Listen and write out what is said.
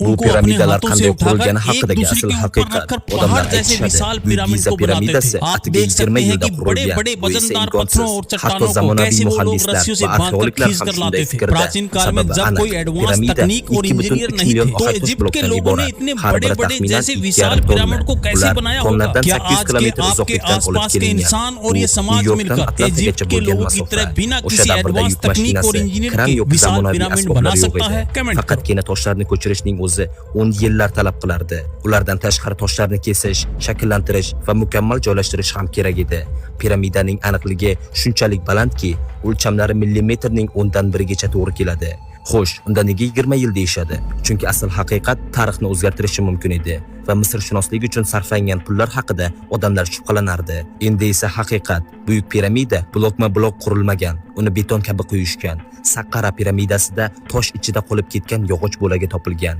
Bu उनको अपने piramidalar हाथों से qanday उठाकर qurilgani एक haqidagi दूसरे asl के ऊपर haqiqat रखकर odamlar पहाड़ जैसे aytishadi. विशाल Buyuk पिरामिड Giza को बनाते piramidasi थे। आप atiga देख 20 सकते हैं yilda कि बड़े qurilgan. बड़े Bu esa वजनदार पत्थरों imkonsiz. और Hatto चट्टानों को zamonaviy कैसे वो लोग muhandislar रस्सियों से va बांधकर arxeologlar खींच ham कर shunday लाते थे। fikrda. प्राचीन काल में Sababi जब aniq. कोई एडवांस Piramida तकनीक और 2,5 इंजीनियर नहीं million थे, तो ohak tosh इजिप्ट के blokdan लोगों ने iborat. इतने Har बड़े biri बड़े taxminan जैसे 2,5 विशाल tonna. पिरामिड को कैसे Ular बनाया होगा? tonnadan क्या 800 आज के kilometr आपके uzoqlikdan olib आसपास के kelingan. इंसान और Bu ये New समाज Yorkdan मिलकर Atlantaga इजिप्ट के bo'lgan लोगों की masofa. तरह बिना O'sha किसी davrda एडवांस yuk तकनीक और mashinasi, इंजीनियर kran के yo'q विशाल zamonaviy पिरामिड asboblar बना yo'q सकता edi. है? कमेंट करो। Faqatgina toshlarni ko'chirishning o'zi 10 yillar talab qilardi. Ulardan tashqari toshlarni kesish, shakllantirish va mukammal joylashtirish ham kerak edi. Piramidaning aniqligi shunchalik balandki, o'lchamlari millimetrning 10dan 1gacha to'g'ri keladi. Xo'sh, unda nega 20 yil deyishadi? Chunki asl haqiqat tarixni o'zgartirishi mumkin edi va Misrshunoslik uchun sarflangan pullar haqida odamlar shubhalanardi. Endi esa haqiqat: Buyuk piramida blokma-blok qurilmagan, uni beton kabi quyishgan. Saqqara piramidasida tosh ichida qolib ketgan yog'och bo'lagi topilgan.